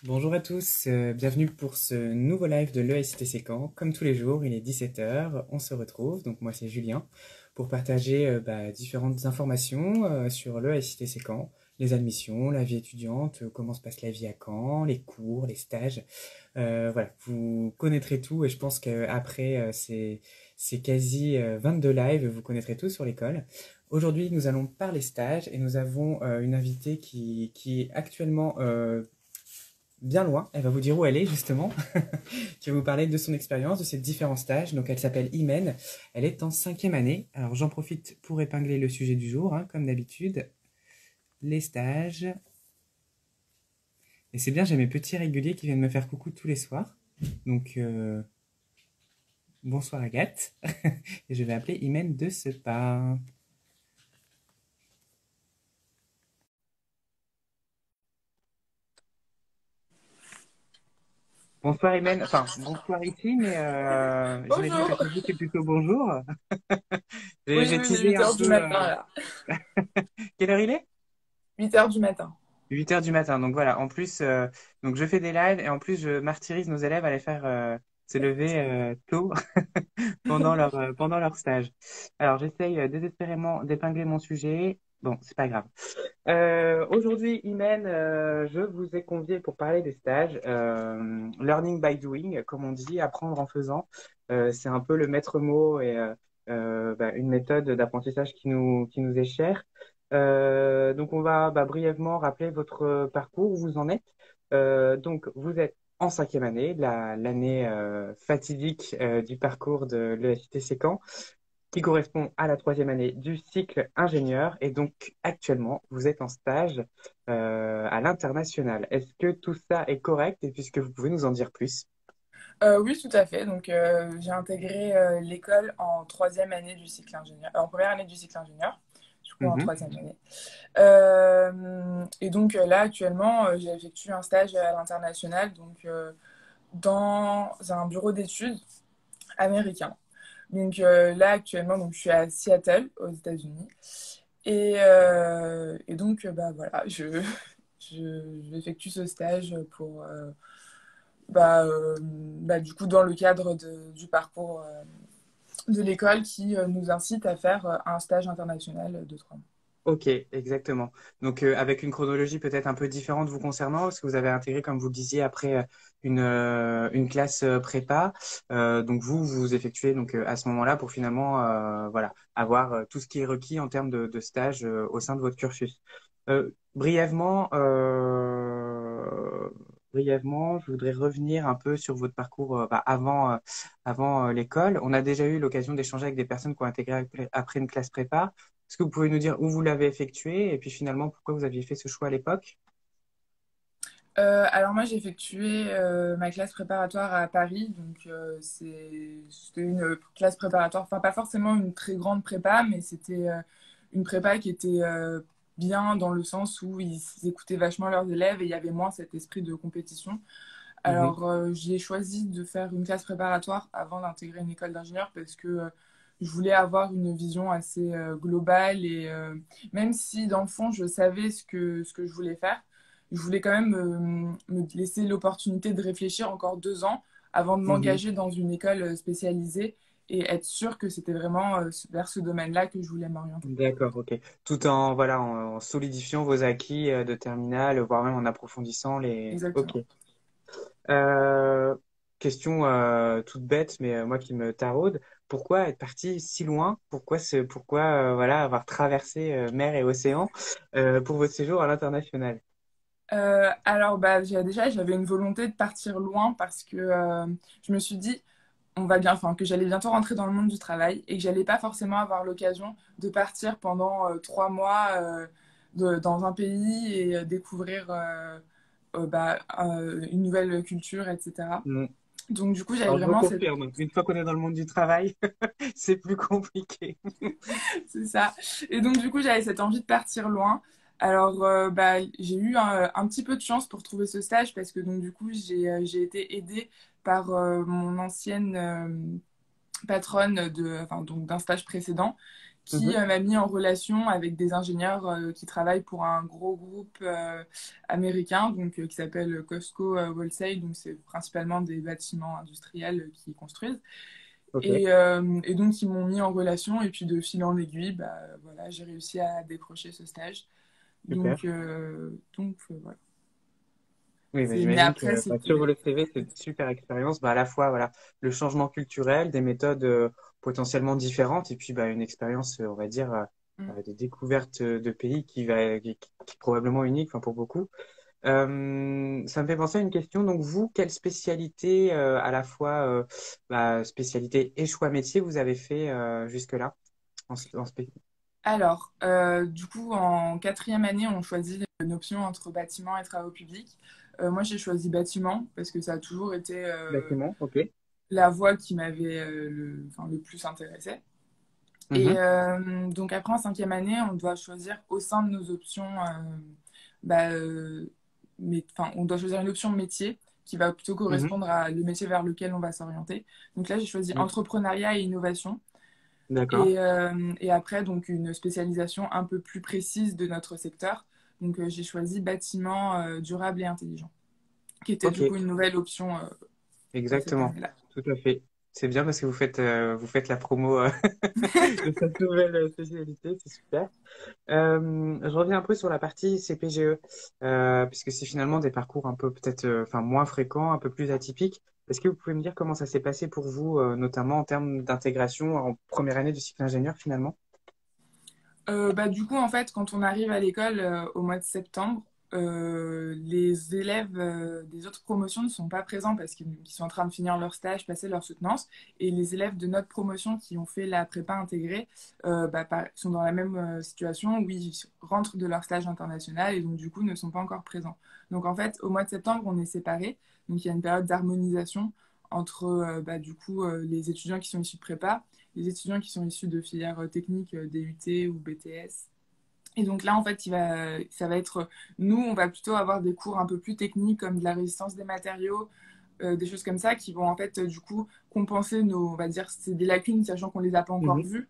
Bonjour à tous, bienvenue pour ce nouveau live de l'ESTC Caen. Comme tous les jours, il est 17 heures, on se retrouve, donc moi c'est Julien, pour partager différentes informations sur l'ESTC Caen, les admissions, la vie étudiante, comment se passe la vie à Caen, les cours, les stages. Voilà, vous connaîtrez tout et je pense qu'après ces quasi 22 lives, vous connaîtrez tout sur l'école. Aujourd'hui, nous allons parler stage et nous avons une invitée qui est actuellement bien loin. Elle va vous dire où elle est justement, qui va vous parler de son expérience, de ses différents stages. Donc elle s'appelle Imen, elle est en cinquième année. Alors j'en profite pour épingler le sujet du jour, hein, comme d'habitude, les stages. Et c'est bien, j'ai mes petits réguliers qui viennent me faire coucou tous les soirs. Donc bonsoir Agathe. Et je vais appeler Imen de ce pas. Bonsoir Imen, enfin bonsoir ici, mais j'imagine que Bonjour. chez vous c'est plutôt bonjour. Oui, J'ai oui, j'ai teasé 8 un heures du peu. matin là. Quelle heure il est? 8 heures du matin. 8 heures du matin. Donc voilà, en plus, donc je fais des lives et en plus, je martyrise nos élèves à les faire se lever tôt pendant leur stage. Alors, j'essaye désespérément d'épingler mon sujet. Bon, c'est pas grave. Aujourd'hui, Imen, je vous ai convié pour parler des stages. Learning by doing, comme on dit, apprendre en faisant. C'est un peu le maître mot et une méthode d'apprentissage qui nous est chère. Donc, on va brièvement rappeler votre parcours, où vous en êtes. Donc, vous êtes en cinquième année, l'année fatidique du parcours de l'ESTC Caen, qui correspond à la troisième année du cycle ingénieur. Et donc, actuellement, vous êtes en stage à l'international. Est-ce que tout ça est correct et puisque vous pouvez nous en dire plus? Oui, tout à fait. Donc, j'ai intégré l'école en troisième année du cycle ingénieur, en première année du cycle ingénieur, du coup en Mhm, troisième année. Et donc là, actuellement, j'effectue un stage à l'international, donc dans un bureau d'études américain. Donc là, actuellement, donc, je suis à Seattle, aux États-Unis. Et donc, bah, voilà, j'effectue ce stage pour, du coup, dans le cadre du parcours de l'école qui nous incite à faire un stage international de 3 mois. ok, exactement. Donc, avec une chronologie peut-être un peu différente vous concernant, parce que vous avez intégré, comme vous le disiez, après une classe prépa. Donc, vous effectuez donc à ce moment-là pour finalement, voilà, avoir tout ce qui est requis en termes de stage au sein de votre cursus. Brièvement, brièvement, je voudrais revenir un peu sur votre parcours avant l'école. On a déjà eu l'occasion d'échanger avec des personnes qui ont intégré après une classe prépa. Est-ce que vous pouvez nous dire où vous l'avez effectué et puis finalement pourquoi vous aviez fait ce choix à l'époque? Alors moi j'ai effectué ma classe préparatoire à Paris, donc c'était une classe préparatoire, enfin pas forcément une très grande prépa, mais c'était une prépa qui était bien dans le sens où ils écoutaient vachement leurs élèves et il y avait moins cet esprit de compétition. Mhm, Alors j'ai choisi de faire une classe préparatoire avant d'intégrer une école d'ingénieur parce que je voulais avoir une vision assez globale et même si dans le fond je savais ce que je voulais faire, je voulais quand même me laisser l'opportunité de réfléchir encore 2 ans avant de mhm. m'engager dans une école spécialisée et être sûr que c'était vraiment vers ce domaine-là que je voulais m'orienter. D'accord, ok. Tout en voilà en solidifiant vos acquis de terminale, voire même en approfondissant les. Ok. Exactement. Euh, Question toute bête, mais moi qui me taraude. Pourquoi être parti si loin? Pourquoi voilà avoir traversé mer et océan pour votre séjour à l'international? Alors bah, j'avais une volonté de partir loin parce que je me suis dit enfin, que j'allais bientôt rentrer dans le monde du travail et que j'allais pas forcément avoir l'occasion de partir pendant 3 mois dans un pays et découvrir une nouvelle culture, etc. Mm. Donc du coup, j'avais Alors je vous vraiment cette... confirme, une fois qu'on est dans le monde du travail, c'est plus compliqué. C'est ça. Et donc du coup, j'avais cette envie de partir loin. Alors, j'ai eu un petit peu de chance pour trouver ce stage parce que donc du coup, j'ai été aidée par mon ancienne patronne enfin, donc d'un stage précédent qui Mhm. m'a mis en relation avec des ingénieurs qui travaillent pour un gros groupe américain donc, qui s'appelle Costco Wholesale. Donc, c'est principalement des bâtiments industriels qui construisent. Ok, Et donc, ils m'ont mis en relation. Et puis, de fil en aiguille, bah, voilà, j'ai réussi à décrocher ce stage. super. Voilà. Oui, mais Mais j'imagine que après, sur c'était... le CV, c'est une super expérience. Bah, à la fois, voilà, le changement culturel, des méthodes potentiellement différentes, et puis bah, une expérience, on va dire, de découverte de pays qui est probablement unique, enfin, pour beaucoup. Ça me fait penser à une question. Donc, vous, quelle spécialité, à la fois spécialité et choix métier, vous avez fait jusque-là Alors, du coup, en quatrième année, on choisit une option entre bâtiment et travaux publics. Moi, j'ai choisi bâtiment parce que ça a toujours été Bâtiment, ok. la voie qui m'avait le plus intéressée. Et Mhm, donc après, en cinquième année, on doit choisir au sein de nos options, bah, on doit choisir une option métier qui va plutôt mhm, correspondre à le métier vers lequel on va s'orienter. Donc là, j'ai choisi oui, entrepreneuriat et innovation. d'accord. Et après, donc une spécialisation un peu plus précise de notre secteur. Donc j'ai choisi bâtiment durable et intelligent, qui était Ok. du coup une nouvelle option cette Exactement, année-là. tout à fait. C'est bien parce que vous faites la promo de cette nouvelle spécialité, c'est super. Je reviens un peu sur la partie CPGE, puisque c'est finalement des parcours un peu peut-être enfin moins fréquents, un peu plus atypiques. Est-ce que vous pouvez me dire comment ça s'est passé pour vous, notamment en termes d'intégration en première année du cycle ingénieur finalement? Du coup, en fait, quand on arrive à l'école au mois de septembre, les élèves des autres promotions ne sont pas présents parce qu'ils sont en train de finir leur stage, passer leur soutenance. Et les élèves de notre promotion qui ont fait la prépa intégrée sont dans la même situation où ils rentrent de leur stage international et donc du coup ne sont pas encore présents. Donc en fait, au mois de septembre, on est séparés. Donc il y a une période d'harmonisation entre les étudiants qui sont issus de prépa, les étudiants qui sont issus de filières techniques, DUT ou BTS. Et donc là, en fait, ça va être, nous, on va plutôt avoir des cours un peu plus techniques comme de la résistance des matériaux, des choses comme ça qui vont en fait, du coup, compenser on va dire, c'est des lacunes, sachant qu'on les a pas encore Mhm. vues,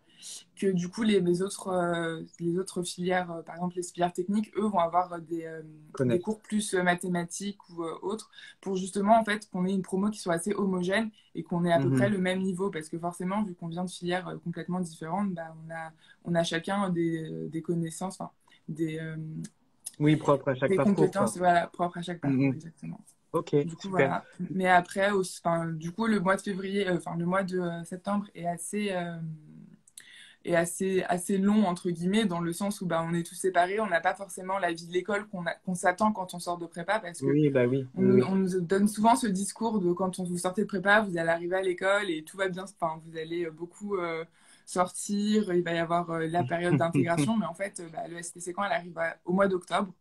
que du coup, les autres filières, par exemple les filières techniques, eux, vont avoir des Connaître. cours plus mathématiques ou autres, pour justement, en fait, qu'on ait une promo qui soit assez homogène et qu'on ait à peu près Mhm. le même niveau, parce que forcément, vu qu'on vient de filières complètement différentes, bah, on a chacun des connaissances, enfin, des, euh, Oui, propre à chaque des parcours, quoi. compétences voilà, propres à chaque parcours, Mhm. exactement. Ok, Du coup, super. voilà. Mais après, du coup, le mois de février, enfin, le mois de septembre assez long, entre guillemets, dans le sens où bah, on est tous séparés, on n'a pas forcément la vie de l'école qu'on s'attend quand on sort de prépa, parce que Oui, bah oui, oui, oui. on nous donne souvent ce discours de quand on vous sortez de prépa, vous allez arriver à l'école et tout va bien, enfin, vous allez beaucoup sortir, il va y avoir la période d'intégration, mais en fait, le STC quand elle arrive au mois d'octobre.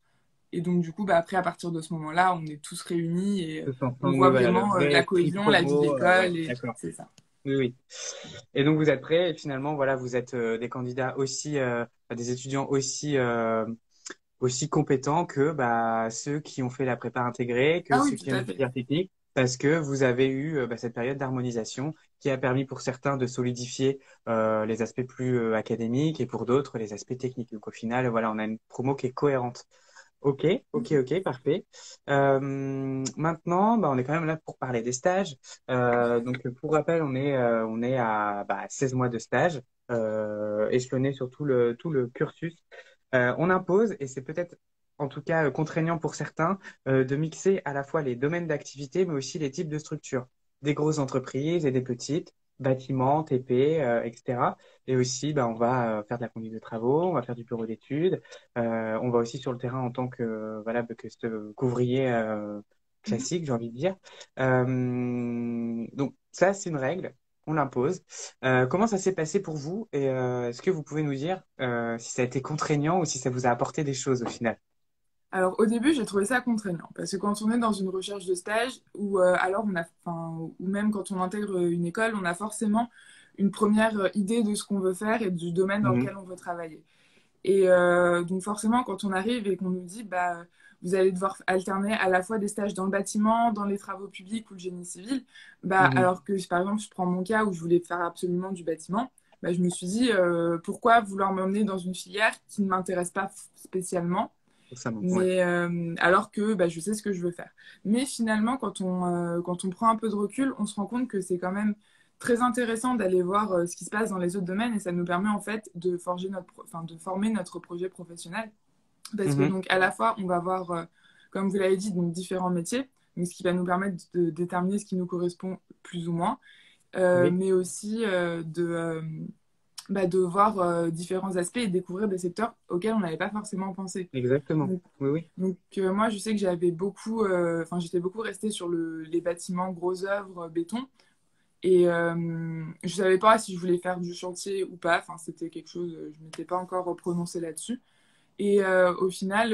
Et donc, du coup, bah, après, à partir de ce moment-là, on est tous réunis et Tous on ensemble, oui, voit voilà, le vraiment vrai la esprit cohésion, la vie de promo, ouais, l'école, et d'accord. c'est ça. Oui, oui. Et donc vous êtes prêts et finalement voilà vous êtes des candidats aussi des étudiants aussi aussi compétents que bah, ceux qui ont fait la prépa intégrée, que Ah oui, ceux tout qui ont à une fait. filière technique, parce que vous avez eu cette période d'harmonisation qui a permis pour certains de solidifier les aspects plus académiques et pour d'autres les aspects techniques. Donc au final voilà on a une promo qui est cohérente. Ok, ok, ok, parfait. Maintenant, bah, on est quand même là pour parler des stages. Donc, pour rappel, on est à 16 mois de stage, échelonné sur tout le cursus. On impose, et c'est peut-être en tout cas contraignant pour certains, de mixer à la fois les domaines d'activité, mais aussi les types de structures. Des grosses entreprises et des petites, bâtiments, TP, etc. Et aussi, bah, on va faire de la conduite de travaux, on va faire du bureau d'études. On va aussi sur le terrain en tant que voilà que ce qu'ouvrier Mhm. classique, j'ai envie de dire. Donc ça, c'est une règle, on l'impose. Comment ça s'est passé pour vous et est-ce que vous pouvez nous dire si ça a été contraignant ou si ça vous a apporté des choses au final? Alors, au début, j'ai trouvé ça contraignant parce que quand on est dans une recherche de stage ou alors ou même quand on intègre une école, on a forcément une première idée de ce qu'on veut faire et du domaine dans Mhm, lequel on veut travailler. Et donc forcément, quand on arrive et qu'on nous dit, bah, vous allez devoir alterner à la fois des stages dans le bâtiment, dans les travaux publics ou le génie civil, bah, mhm, alors que par exemple, je prends mon cas où je voulais faire absolument du bâtiment, bah, je me suis dit, pourquoi vouloir m'emmener dans une filière qui ne m'intéresse pas spécialement, Forcément, ouais. mais alors que bah, je sais ce que je veux faire. Mais finalement, quand on prend un peu de recul, on se rend compte que c'est quand même très intéressant d'aller voir ce qui se passe dans les autres domaines et ça nous permet en fait de forger enfin, de former notre projet professionnel. Parce que Mhm. donc à la fois, on va voir, comme vous l'avez dit, donc différents métiers, donc ce qui va nous permettre de déterminer ce qui nous correspond plus ou moins, Oui, mais aussi de voir différents aspects et découvrir des secteurs auxquels on n'avait pas forcément pensé. exactement. Donc, Oui, oui. moi, je sais que j'avais beaucoup, enfin j'étais beaucoup restée sur les bâtiments, gros œuvres, béton. Et je savais pas si je voulais faire du chantier ou pas. Enfin, c'était quelque chose, je m'étais pas encore prononcée là-dessus. Et au final,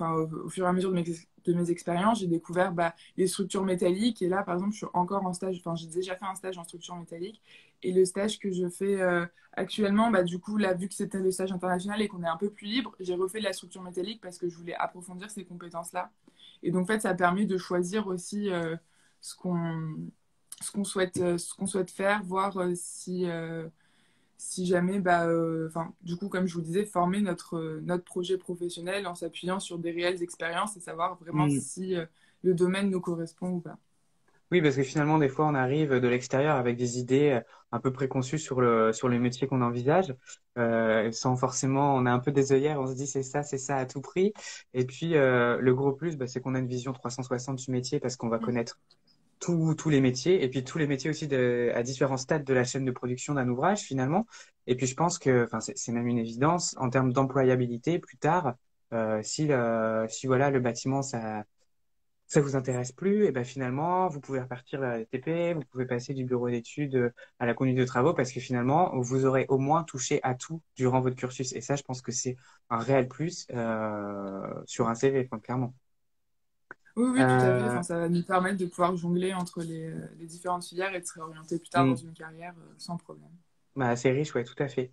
au fur et à mesure de mes expériences, j'ai découvert bah, les structures métalliques. Et là, par exemple, je suis encore en stage, enfin, j'ai déjà fait un stage en structure métallique. Et le stage que je fais actuellement, bah, du coup, là, vu que c'était le stage international et qu'on est un peu plus libre, j'ai refait de la structure métallique parce que je voulais approfondir ces compétences-là. Et donc, en fait, ça permet de choisir aussi ce qu'on ce qu'on souhaite faire, voir si jamais, bah, du coup, comme je vous disais, former notre projet professionnel en s'appuyant sur des réelles expériences et savoir vraiment Mm. si le domaine nous correspond ou pas. Oui, parce que finalement, des fois, on arrive de l'extérieur avec des idées un peu préconçues sur sur le métier qu'on envisage, sans forcément, on a un peu des œillères, on se dit c'est ça à tout prix. Et puis, le gros plus, bah, c'est qu'on a une vision 360 du métier parce qu'on va connaître tous les métiers et puis tous les métiers aussi à différents stades de la chaîne de production d'un ouvrage finalement. Et puis je pense que, enfin, c'est même une évidence en termes d'employabilité plus tard, si voilà le bâtiment ça vous intéresse plus, et ben finalement vous pouvez repartir vers la TP, vous pouvez passer du bureau d'études à la conduite de travaux parce que finalement vous aurez au moins touché à tout durant votre cursus. Et ça, je pense que c'est un réel plus sur un CV, enfin, clairement. Oui, oui, tout à fait. Euh, Enfin, ça va nous permettre de pouvoir jongler entre les différentes filières et de se réorienter plus tard dans hmm, une carrière sans problème. bah, c'est riche, ouais, tout à fait.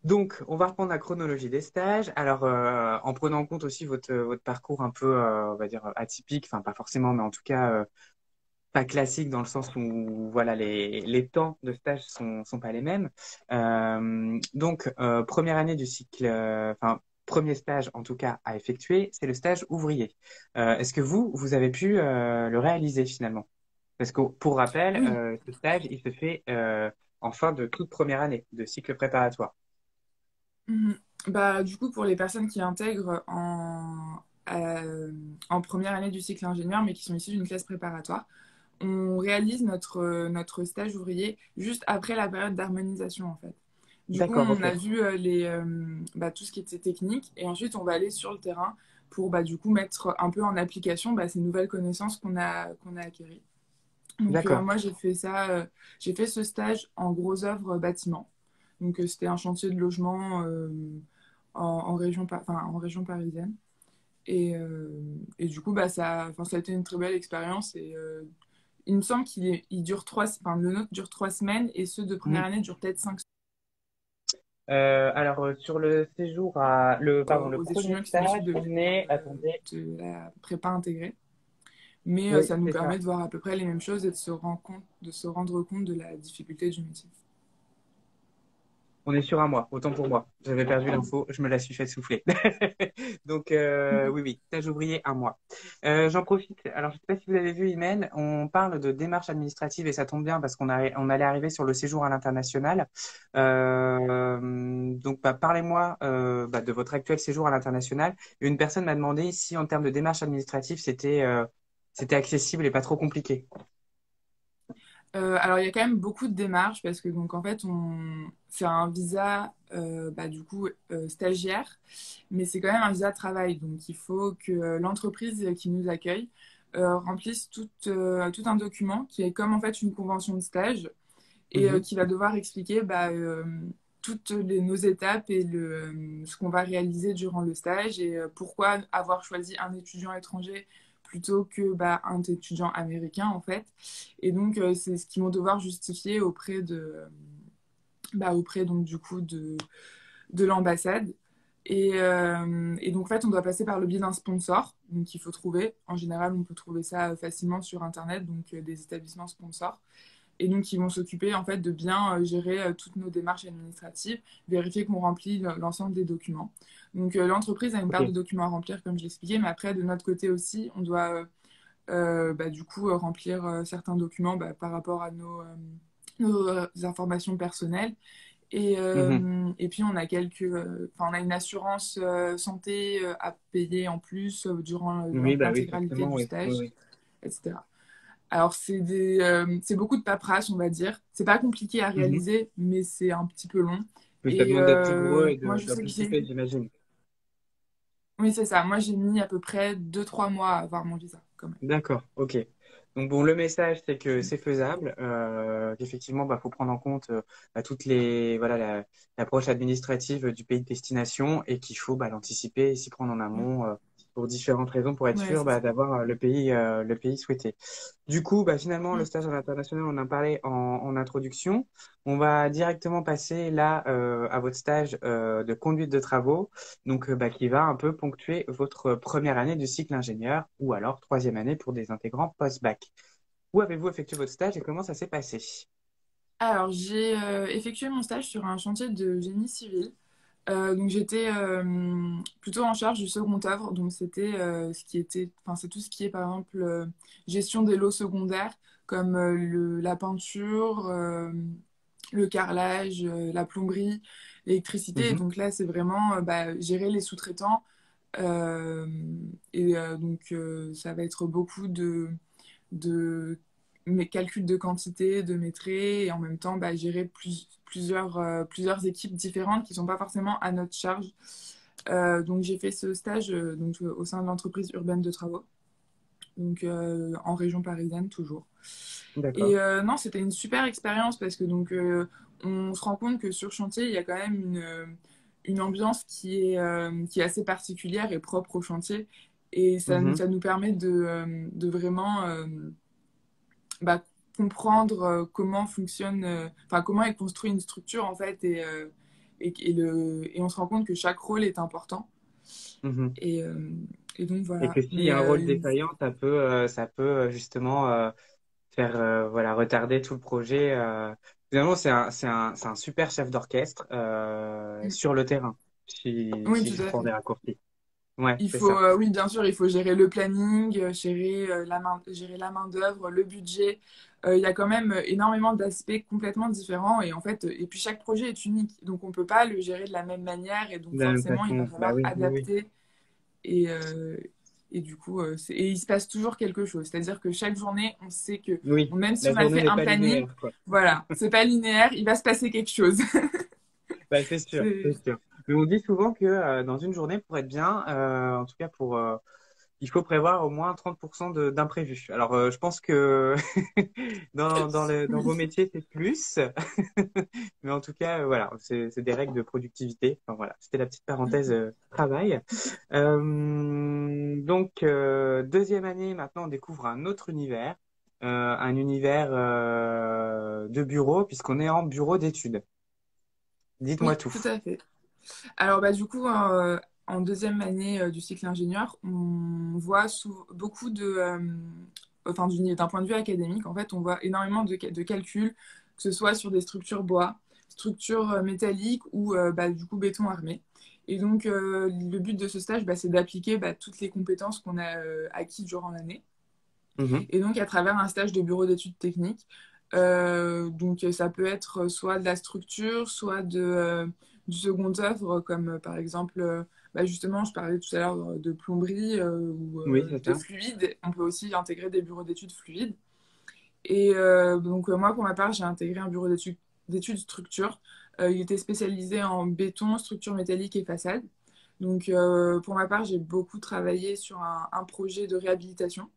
Donc, on va reprendre la chronologie des stages. Alors, en prenant en compte aussi votre parcours un peu, on va dire, atypique, enfin, pas forcément, mais en tout cas, pas classique dans le sens où, voilà, les temps de stage sont pas les mêmes. Donc, première année du cycle, enfin, premier stage, en tout cas, à effectuer, c'est le stage ouvrier. Est-ce que vous avez pu le réaliser finalement? Parce que, pour rappel, Oui. ce stage, il se fait en fin de toute première année de cycle préparatoire. Mhm. Bah, du coup, pour les personnes qui intègrent en première année du cycle ingénieur, mais qui sont issues d'une classe préparatoire, on réalise notre stage ouvrier juste après la période d'harmonisation, en fait. Du coup, D'accord, on ok. a vu tout ce qui était technique et ensuite on va aller sur le terrain pour bah, du coup mettre un peu en application bah, ces nouvelles connaissances qu'on a acquises. Donc D'accord. moi j'ai fait ça, j'ai fait ce stage en gros œuvre bâtiment. Donc c'était un chantier de logement en région parisienne. Et du coup bah, ça a été une très belle expérience et il me semble il dure le nôtre dure 3 semaines et ceux de première Mhm. année durent peut-être 5 Alors, sur le séjour pardon, le aux premier étudiants qui sont issus stage, on est, attendez, de la prépa intégrée. Mais oui, ça nous c'est ça. permet de voir à peu près les mêmes choses et de se rendre compte de la difficulté du métier. On est sur un mois, autant pour moi. J'avais perdu l'info, je me la suis fait souffler. Donc, oui, oui, stage ouvrier, un mois. J'en profite. Alors, je ne sais pas si vous avez vu, Imen, on parle de démarche administrative et ça tombe bien parce on allait arriver sur le séjour à l'international. Donc, bah, parlez-moi bah, de votre actuel séjour à l'international. Une personne m'a demandé si, en termes de démarche administrative, c'était accessible et pas trop compliqué. Alors, il y a quand même beaucoup de démarches parce que, donc, en fait, c'est un visa, du coup, stagiaire, mais c'est quand même un visa de travail. Donc, il faut que l'entreprise qui nous accueille remplisse tout un document qui est comme, en fait, une convention de stage et Mhm. qui va devoir expliquer nos étapes et ce qu'on va réaliser durant le stage et pourquoi avoir choisi un étudiant étranger plutôt que bah, un étudiant américain en fait. Et donc c'est ce qu'ils vont devoir justifier auprès donc du coup de l'ambassade. Et donc en fait on doit passer par le biais d'un sponsor donc il faut trouver. En général on peut trouver ça facilement sur internet donc des établissements sponsors. et donc ils vont s'occuper en fait de bien gérer toutes nos démarches administratives, vérifier qu'on remplit l'ensemble des documents. Donc l'entreprise a une part de Ok. documents à remplir, comme je l'expliquais, mais après, de notre côté aussi, on doit du coup remplir certains documents par rapport à nos informations personnelles. Mhm. Et puis on a on a une assurance santé à payer en plus durant Oui, bah oui, l'intégralité forcément, du oui. Oui, stage, oui. etc. Alors c'est beaucoup de paperasse, on va dire. C'est pas compliqué à Mhm. réaliser, mais c'est un petit peu long. Oui, ça Et demande d'être rigoureux et moi je sais que d'anticiper, j'imagine. oui c'est ça. Moi j'ai mis à peu près 2-3 mois à avoir mon visa quand même. D'accord, ok. Donc bon, le message, c'est que c'est faisable, qu'effectivement, bah, faut prendre en compte toutes les, voilà, l'approche administrative du pays de destination et qu'il faut bah, l'anticiper et s'y prendre en amont pour différentes raisons pour être Ouais, sûr c'est bah, ça. d'avoir le pays souhaité. Du coup, bah, finalement, le stage à l'international, on en a parlé en introduction. On va directement passer là à votre stage de conduite de travaux, donc bah, qui va un peu ponctuer votre première année de cycle ingénieur ou alors troisième année pour des intégrants post-bac. Où avez-vous effectué votre stage et comment ça s'est passé? Alors j'ai effectué mon stage sur un chantier de génie civil. Donc j'étais plutôt en charge du second œuvre, donc c'était enfin c'est tout ce qui est par exemple gestion des lots secondaires comme la peinture, le carrelage, la plomberie, l'électricité. Et Mhm, donc là c'est vraiment gérer les sous-traitants euh, ça va être beaucoup de mes calculs de quantité, de métrée, et en même temps gérer plusieurs équipes différentes qui ne sont pas forcément à notre charge. Donc j'ai fait ce stage au sein de l'entreprise urbaine de travaux, donc en région parisienne toujours. d'accord. Et non, c'était une super expérience parce que on se rend compte que sur chantier, il y a quand même une ambiance qui est assez particulière et propre au chantier. Et Mhm. ça nous permet de vraiment bah, comprendre comment fonctionne, enfin comment est construite une structure en fait, et on se rend compte que chaque rôle est important. Mhm. Et, euh, et donc Et voilà. que s'il y Mais a un rôle défaillant, ça peut justement faire voilà retarder tout le projet. Finalement, c'est un super chef d'orchestre sur le terrain, oui, si tout je à prends des fait. raccourcis. Ouais, c'est ça. Oui, bien sûr, il faut gérer le planning, gérer la main-d'œuvre, le budget. Il y a quand même énormément d'aspects complètement différents et en fait, et puis chaque projet est unique, donc on peut pas le gérer de la même manière et donc De la même forcément, il va façon. Bah falloir oui, oui, oui. adapter et, euh, et du coup, et il se passe toujours quelque chose. C'est-à-dire que chaque journée, on sait que Oui, même si la on a journée fait n'est un pas planning, linéaire, quoi. voilà, c'est pas linéaire, il va se passer quelque chose. Bah, c'est sûr, c'est C'est... sûr. Mais on dit souvent que dans une journée, pour être bien, en tout cas il faut prévoir au moins 30% d'imprévus. Alors, je pense que dans vos Oui. métiers, c'est plus. Mais en tout cas, voilà, c'est des règles de productivité. Enfin, voilà, c'était la petite parenthèse travail. Deuxième année, maintenant, on découvre un autre univers, un univers de bureau, puisqu'on est en bureau d'études. Dites-moi Oui, tout. tout à fait. Alors, du coup, en deuxième année du cycle ingénieur, on voit beaucoup enfin, d'un point de vue académique, en fait, on voit énormément de calculs, que ce soit sur des structures bois, structures métalliques ou du coup béton armé. Et donc, le but de ce stage, c'est d'appliquer toutes les compétences qu'on a acquises durant l'année. Mhm. Et donc, à travers un stage de bureau d'études techniques, donc ça peut être soit de la structure, soit du second œuvre, comme par exemple, justement, je parlais tout à l'heure de plomberie ou Oui, c'est de ça. fluide. On peut aussi intégrer des bureaux d'études fluides. Et moi, pour ma part, j'ai intégré un bureau d'études structure. Il était spécialisé en béton, structure métallique et façade. Donc, pour ma part, j'ai beaucoup travaillé sur un projet de réhabilitation.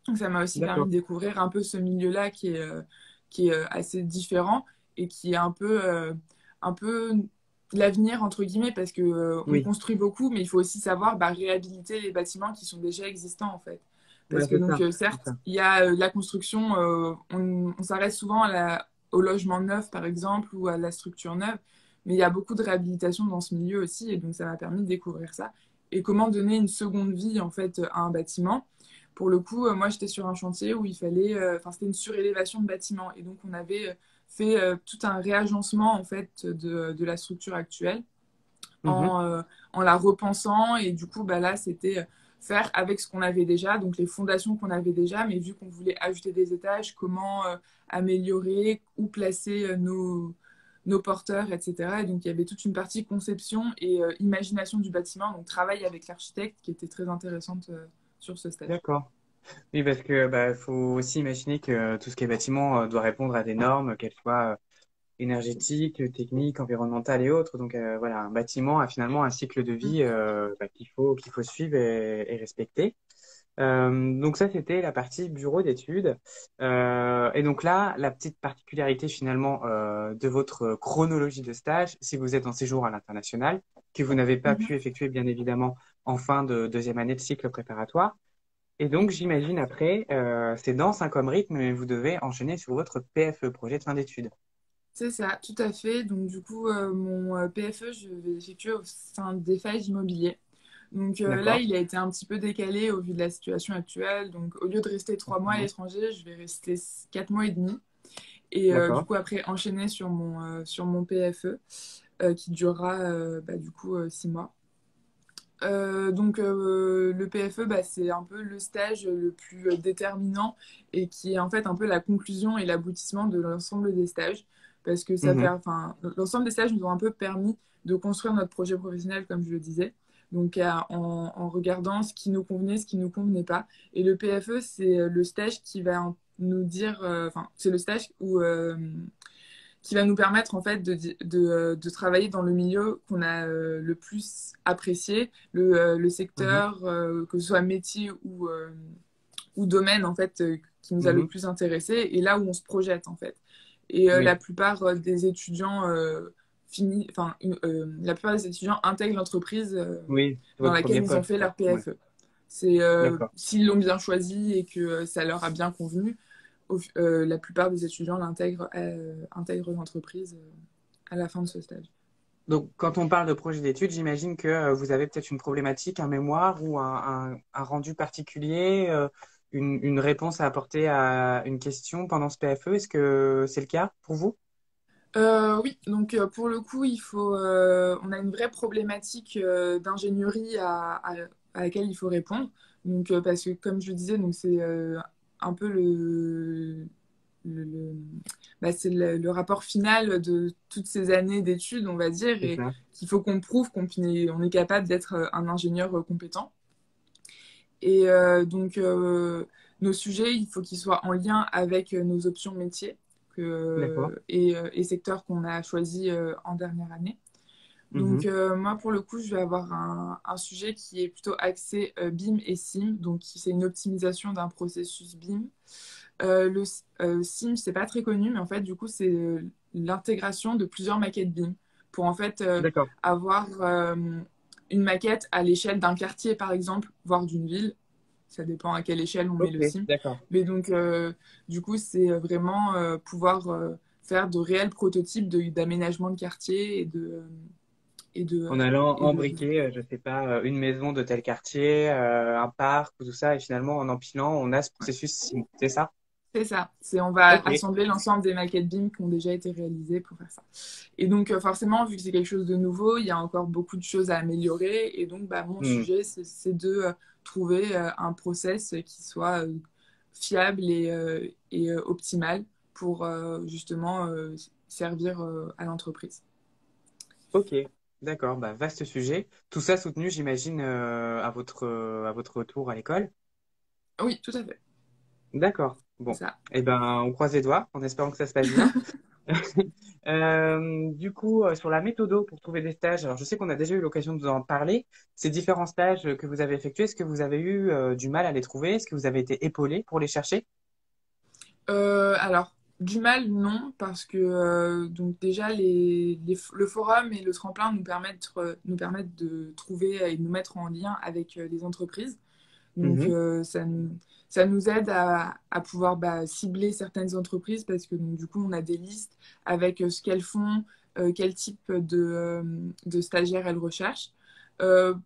Donc, ça m'a aussi permis D'accord. de découvrir un peu ce milieu-là qui est assez différent et qui est un peu l'avenir, entre guillemets, parce que, on Oui, construit beaucoup, mais il faut aussi savoir réhabiliter les bâtiments qui sont déjà existants, en fait. Parce ouais, que, c'est ça. C'est certes, ça. il y a la construction, on s'arrête souvent au logement neuf, par exemple, ou à la structure neuve, mais il y a beaucoup de réhabilitation dans ce milieu aussi, et donc ça m'a permis de découvrir ça. Et comment donner une seconde vie, en fait, à un bâtiment pour le coup, moi, j'étais sur un chantier où il fallait, enfin, c'était une surélévation de bâtiments. Et donc, on avait fait tout un réagencement, en fait, de la structure actuelle Mhm. en la repensant. Et du coup, bah, là, c'était faire avec ce qu'on avait déjà, donc les fondations qu'on avait déjà, mais vu qu'on voulait ajouter des étages, comment améliorer, où placer nos porteurs, etc. Et donc, il y avait toute une partie conception et imagination du bâtiment, donc travail avec l'architecte qui était très intéressante sur ce stage. D'accord. Oui, parce que bah, faut aussi imaginer que tout ce qui est bâtiment doit répondre à des normes, qu'elles soient énergétiques, techniques, environnementales et autres. Donc voilà, un bâtiment a finalement un cycle de Mm. vie bah, qu'il faut suivre et respecter. Donc ça, c'était la partie bureau d'études. Et donc là, la petite particularité finalement de votre chronologie de stage, si vous êtes en séjour à l'international, que vous n'avez pas pu Mhm. effectuer bien évidemment en fin de deuxième année de cycle préparatoire. Et donc j'imagine après, c'est dense hein, comme rythme, mais vous devez enchaîner sur votre PFE, projet de fin d'études. C'est ça, tout à fait. Donc, du coup, mon PFE, je vais l'effectuer au sein d'Eiffage Immobilier. Donc là, D'accord? il a été un petit peu décalé au vu de la situation actuelle. Donc, au lieu de rester 3 mois à Mhm. l'étranger, je vais rester 4 mois et demi. Et du D'accord. coup, après, enchaîner sur mon PFE qui durera bah, du coup 6 mois. Donc le PFE, bah, c'est un peu le stage le plus déterminant et qui est en fait un peu la conclusion et l'aboutissement de l'ensemble des stages parce que Mhm. enfin, l'ensemble des stages nous ont un peu permis de construire notre projet professionnel comme je le disais. Donc en regardant ce qui nous convenait, ce qui nous convenait pas. Et le PFE, c'est le stage qui va nous dire, enfin, c'est le stage qui va nous permettre en fait de travailler dans le milieu qu'on a le plus apprécié, le Mhm. secteur, que ce soit métier ou domaine en fait, qui nous a le Mhm. plus intéressé et là où on se projette en fait. Et la Oui, plupart des étudiants la plupart des étudiants intègrent l'entreprise oui, c'est dans votre laquelle premier ils ont poste, fait quoi. leur Ouais, PFE. C'est d'accord. s'ils l'ont bien choisi et que ça leur a bien convenu, la plupart des étudiants intègrent l'entreprise à la fin de ce stage. Donc, quand on parle de projet d'études, j'imagine que vous avez peut-être une problématique, un mémoire ou un rendu particulier, une réponse à apporter à une question pendant ce PFE. Est-ce que c'est le cas pour vous? Oui, donc pour le coup, on a une vraie problématique d'ingénierie à laquelle il faut répondre. Donc, parce que comme je le disais, donc c'est un peu le, le- c'est le rapport final de toutes ces années d'études, on va dire, C'est et ça. qu'il faut qu'on prouve on est capable d'être un ingénieur compétent. Et donc, nos sujets, il faut qu'ils soient en lien avec nos options métiers D'accord. et secteurs qu'on a choisis en dernière année. Donc, Mhm. moi, pour le coup, je vais avoir un sujet qui est plutôt axé BIM et SIM. Donc, c'est une optimisation d'un processus BIM. SIM, c'est pas très connu, mais en fait, du coup, c'est l'intégration de plusieurs maquettes BIM pour en fait D'accord. avoir une maquette à l'échelle d'un quartier, par exemple, voire d'une ville. Ça dépend à quelle échelle on met Ok, le SIM. d'accord. Mais donc, du coup, c'est vraiment pouvoir faire de réels prototypes d'aménagement de quartier En allant et de... embriquer, je sais pas, une maison de tel quartier, un parc ou tout ça, et finalement, en empilant, on a ce Ouais. processus, c'est ça? C'est ça. On va Ok. assembler l'ensemble des maquettes BIM qui ont déjà été réalisées pour faire ça. Et donc, forcément, vu que c'est quelque chose de nouveau, il y a encore beaucoup de choses à améliorer. Et donc, bah, mon Hmm. sujet, c'est de trouver un process qui soit fiable et optimal pour justement servir à l'entreprise. Ok, d'accord, bah, vaste sujet. Tout ça soutenu, j'imagine, à votre retour à l'école. Oui, tout à fait. D'accord. C'est Bon, ça. eh ben, on croise les doigts en espérant que ça se passe bien. Du coup, sur la méthode pour trouver des stages, alors je sais qu'on a déjà eu l'occasion de vous en parler. Ces différents stages que vous avez effectués, est-ce que vous avez eu du mal à les trouver? Est-ce que vous avez été épaulé pour les chercher? Alors, du mal, non, parce que donc déjà, le forum et le tremplin nous permettent de trouver et de nous mettre en lien avec les entreprises. Donc, Mhm. ça nous aide à pouvoir bah, cibler certaines entreprises parce que donc, du coup, on a des listes avec ce qu'elles font, quel type de stagiaires elles recherchent.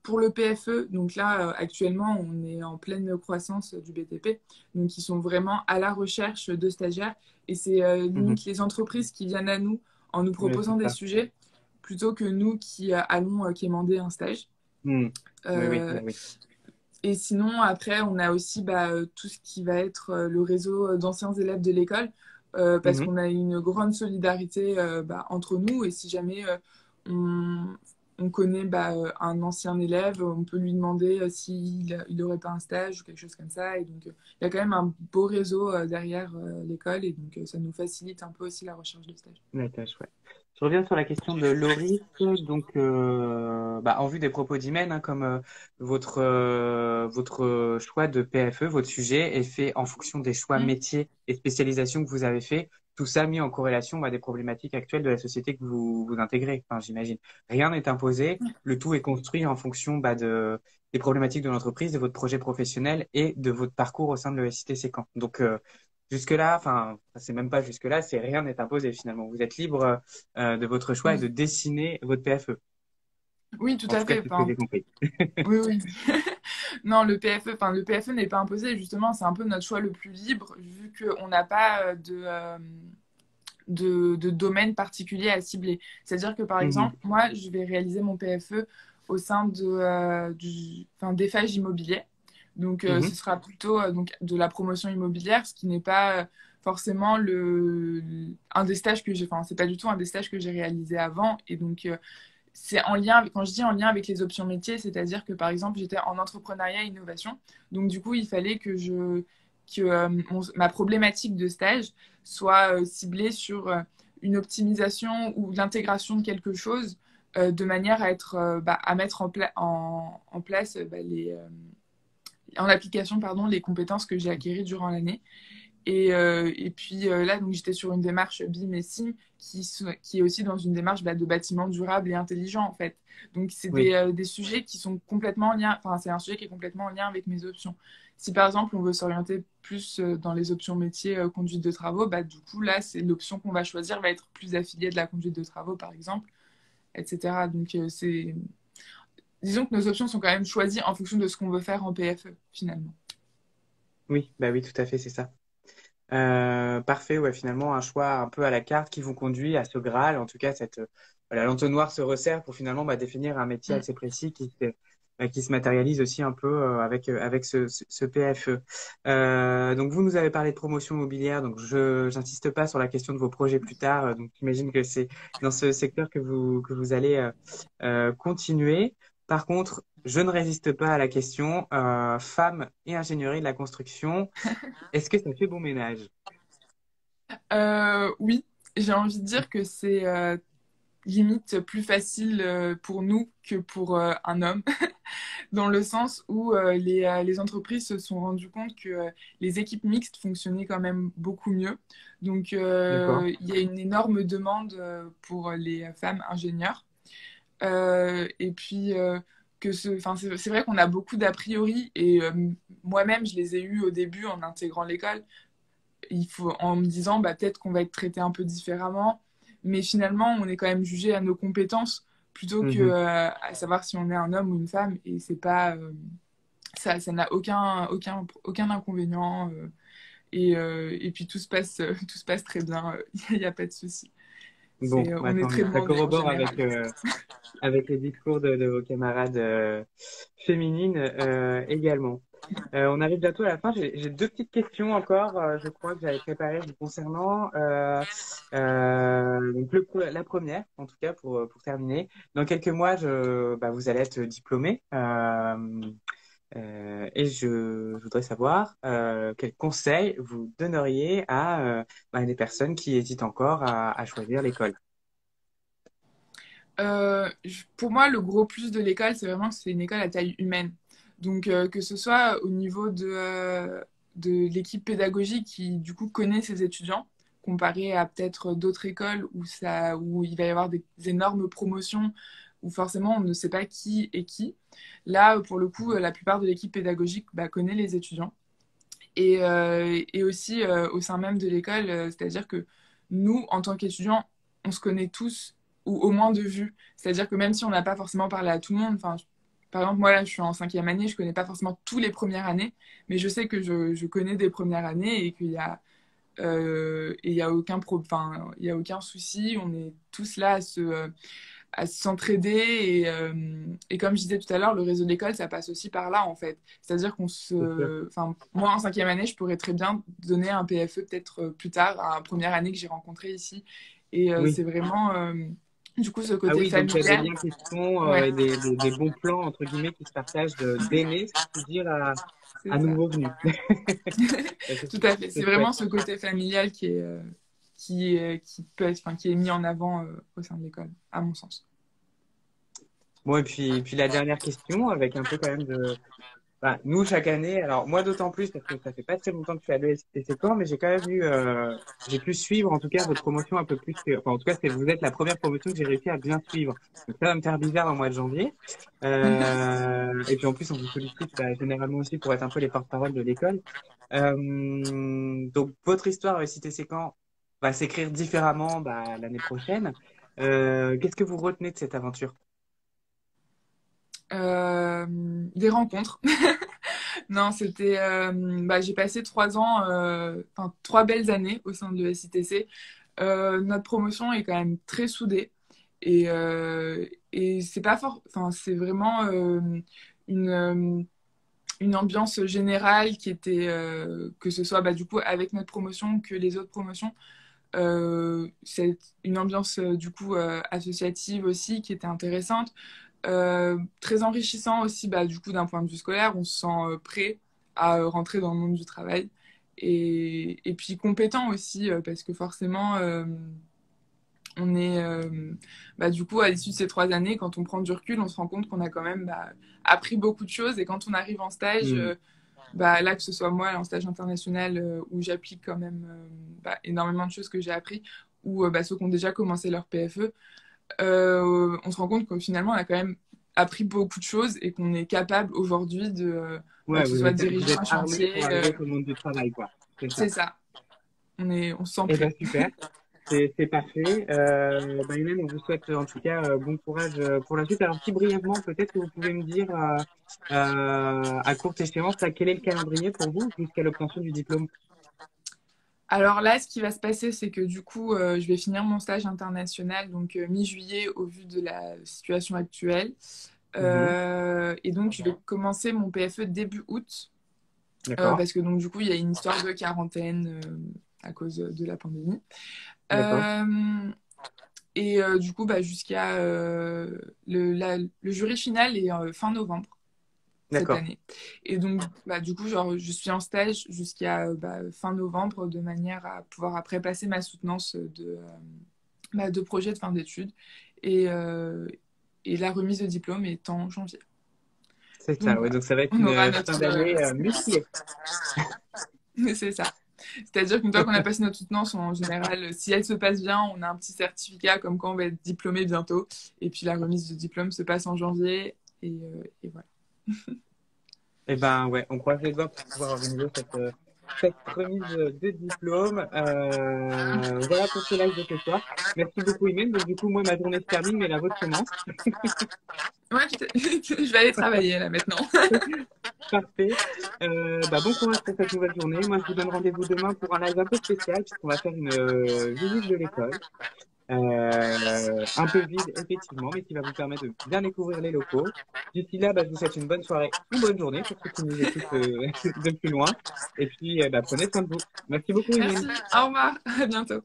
Pour le PFE, donc là, actuellement, on est en pleine croissance du BTP. Donc, ils sont vraiment à la recherche de stagiaires. Et c'est Mhm. limite les entreprises qui viennent à nous en nous Oui, proposant c'est des ça. sujets plutôt que nous qui allons quémander un stage. Mhm. Oui, oui, Euh, oui, oui. et sinon, après, on a aussi tout ce qui va être le réseau d'anciens élèves de l'école, parce Mhm. qu'on a une grande solidarité entre nous. Et si jamais on, on connaît un ancien élève, on peut lui demander s'il n'aurait pas un stage ou quelque chose comme ça. Et donc, il y a quand même un beau réseau derrière l'école. Et donc, ça nous facilite un peu aussi la recherche de stage. La tâche, ouais. Je reviens sur la question de Loris. Donc, en vue des propos d'Imen, hein, comme votre choix de PFE, votre sujet est fait en fonction des choix Mm. métiers et spécialisations que vous avez fait. Tout ça mis en corrélation des problématiques actuelles de la société que vous intégrez. Enfin, j'imagine. Rien n'est imposé. Le tout est construit en fonction des problématiques de l'entreprise, de votre projet professionnel et de votre parcours au sein de l'ESCT Séquent. Donc, jusque-là, enfin, c'est même pas jusque-là, c'est rien n'est imposé finalement. Vous êtes libre de votre choix et Oui, de dessiner votre PFE. oui, tout En à tout cas, fait. c'est ce que Enfin, j'ai compris. oui, oui. Non, le PFE n'est pas imposé, justement, c'est un peu notre choix le plus libre, vu qu'on n'a pas de domaine particulier à cibler. C'est-à-dire que, par Mhm, exemple, moi, je vais réaliser mon PFE au sein d'EFAGE Immobilier. Donc, ce mhm, sera plutôt donc, de la promotion immobilière, ce qui n'est pas forcément un des stages que j'ai, enfin, c'est pas du tout un des stages que j'ai réalisé avant. Et donc, c'est en lien, quand je dis en lien avec les options métiers, c'est-à-dire que par exemple, j'étais en entrepreneuriat et innovation. Donc, du coup, il fallait que ma problématique de stage soit ciblée sur une optimisation ou l'intégration de quelque chose de manière à mettre en place en application pardon, les compétences que j'ai acquises durant l'année. Et puis là, donc j'étais sur une démarche BIM et SIM qui est aussi dans une démarche de bâtiment durable et intelligent en fait. Donc c'est oui, des sujets qui sont complètement en lien, enfin c'est un sujet qui est complètement en lien avec mes options. Si par exemple on veut s'orienter plus dans les options métiers conduite de travaux, du coup là c'est l'option qu'on va choisir va être plus affiliée de la conduite de travaux par exemple, etc. Donc disons que nos options sont quand même choisies en fonction de ce qu'on veut faire en PFE finalement. oui, bah oui, tout à fait, c'est ça. Parfait, ouais, finalement, un choix un peu à la carte qui vous conduit à ce Graal, en tout cas, voilà, l'entonnoir se resserre pour finalement définir un métier Mm. assez précis qui se matérialise aussi un peu avec ce PFE. Donc, vous nous avez parlé de promotion immobilière, donc je n'insiste pas sur la question de vos projets plus tard, donc j'imagine que c'est dans ce secteur que vous allez continuer. Par contre, je ne résiste pas à la question, femmes et ingénierie de la construction, est-ce que ça fait bon ménage? Oui, j'ai envie de dire que c'est limite plus facile pour nous que pour un homme, dans le sens où les entreprises se sont rendues compte que les équipes mixtes fonctionnaient quand même beaucoup mieux. Donc, D'accord. il y a une énorme demande pour les femmes ingénieures. Et puis, enfin, c'est vrai qu'on a beaucoup d'a priori, et moi-même, je les ai eus au début en intégrant l'école en me disant peut-être qu'on va être traité un peu différemment, mais finalement on est quand même jugé à nos compétences plutôt que Mhm. à savoir si on est un homme ou une femme et c'est pas ça n'a aucun inconvénient et puis tout se passe très bien, il n'y a pas de souci. Bon, On est tant très mieux. Ça demandé en corrobore général. avec les discours de vos camarades féminines également. On arrive bientôt à la fin. J'ai deux petites questions encore, je crois, que j'avais préparées vous concernant. Donc la première, en tout cas, pour terminer. Dans quelques mois, vous allez être diplômé. Et je voudrais savoir quels conseils vous donneriez à des personnes qui hésitent encore à choisir l'école. Pour moi, le gros plus de l'école, c'est vraiment que c'est une école à taille humaine. Donc, que ce soit au niveau de l'équipe pédagogique qui, du coup, connaît ses étudiants, comparé à peut-être d'autres écoles où il va y avoir des énormes promotions, où forcément on ne sait pas qui est qui. Là, pour le coup, la plupart de l'équipe pédagogique connaît les étudiants. Et aussi au sein même de l'école, c'est-à-dire que nous, en tant qu'étudiants, on se connaît tous, ou au moins de vue. C'est-à-dire que même si on n'a pas forcément parlé à tout le monde, enfin, par exemple, moi là, je suis en cinquième année, je connais pas forcément tous les premières années, mais je sais que je connais des premières années et il y a enfin, il y a aucun souci. On est tous là à s'entraider et comme je disais tout à l'heure, le réseau d'école, ça passe aussi par là en fait. C'est-à-dire C'est sûr. enfin, moi en cinquième année, je pourrais très bien donner un PFE peut-être plus tard à la première année que j'ai rencontré ici. Et Oui. c'est vraiment du coup ce Ah côté oui, donc il y a des familial. liens qui se font Ouais, et des bons plans, entre guillemets, qui se partagent d'aînés, si je puis dire, à c'est ça. nouveaux venus. Tout à fait. C'est C'est chouette. vraiment ce côté familial qui peut être, enfin, qui est mis en avant au sein de l'école, à mon sens. Bon, et puis la dernière question, avec un peu quand même de, bah, nous, chaque année, alors moi d'autant plus parce que ça fait pas très longtemps que je suis à l'ESTC Caen, mais j'ai quand même j'ai pu suivre en tout cas votre promotion un peu plus enfin en tout cas vous êtes la première promotion que j'ai réussi à bien suivre. Donc ça va me faire bizarre au mois de janvier. Et puis en plus on vous sollicite bah, généralement aussi pour être un peu les porte-parole de l'école. Donc votre histoire à l'ESTC Caen va s'écrire différemment bah, l'année prochaine. Qu'est-ce que vous retenez de cette aventure? Des rencontres. Non, c'était. Bah, j'ai passé 3 ans, enfin 3 belles années au sein de l'ESITC. Notre promotion est quand même très soudée et c'est pas fort. Enfin, c'est vraiment une, euh, une ambiance générale qui était, que ce soit bah, du coup avec notre promotion que les autres promotions. C'est une ambiance du coup associative aussi qui était intéressante. Très enrichissant aussi bah, du coup d'un point de vue scolaire. On se sent prêt à rentrer dans le monde du travail. Et puis compétent aussi parce que forcément on est bah, du coup à l'issue de ces 3 années, quand on prend du recul, on se rend compte qu'on a quand même bah, appris beaucoup de choses et quand on arrive en stage, Hmm. bah, là que ce soit moi en stage international où j'applique quand même bah, énormément de choses que j'ai appris ou bah, ceux qui ont déjà commencé leur PFE, on se rend compte que finalement, on a quand même appris beaucoup de choses et qu'on est capable aujourd'hui de, bah, Ouais, que ce soit vous diriger êtes un armé pour chantier. arriver sur le monde du travail, quoi. C'est ça. C'est ça. On se sent Eh ben prêt. super, c'est parfait. Bah, Imen, on vous souhaite en tout cas bon courage pour la suite. Alors si brièvement, peut-être que vous pouvez me dire à courte échéance, là, quel est le calendrier pour vous jusqu'à l'obtention du diplôme? Alors là, ce qui va se passer, c'est que du coup, je vais finir mon stage international, donc mi-juillet, au vu de la situation actuelle. Mhm. Et donc, je vais commencer mon PFE début août, D'accord, parce que donc du coup, il y a une histoire de quarantaine à cause de la pandémie. d'accord, Euh, Et du coup, bah, jusqu'à le jury final est fin novembre cette d'accord. année. Et donc, bah, du coup, genre, je suis en stage jusqu'à bah, fin novembre de manière à pouvoir après passer ma soutenance bah, de projet de fin d'études. Et, euh, et la remise de diplôme est en janvier. C'est Donc ça, oui. voilà, Donc ça va être on une aura fin notre... d'année musclée. C'est ça. C'est-à-dire qu'une fois qu'on a passé notre soutenance, en général, si elle se passe bien, on a un petit certificat comme quoi on va être diplômé bientôt. Et puis la remise de diplôme se passe en janvier. Et voilà. Eh ben ouais, on croise les doigts pour pouvoir organiser cette remise de diplôme. Voilà pour ce live de ce soir. Merci beaucoup, Imen. Donc du coup, moi, ma journée se termine, mais la vôtre commence. Ouais, je vais aller travailler là maintenant. Parfait. Bah, bon courage pour cette nouvelle journée. Moi, je vous donne rendez-vous demain pour un live un peu spécial, puisqu'on va faire une visite de l'école. Un peu vide, effectivement, mais qui va vous permettre de bien découvrir les locaux. D'ici là, bah, je vous souhaite une bonne soirée ou bonne journée pour ceux qui nous écoutent de plus loin. Et puis, bah, prenez soin de vous. Merci beaucoup, Merci, Emeline. au revoir, à bientôt.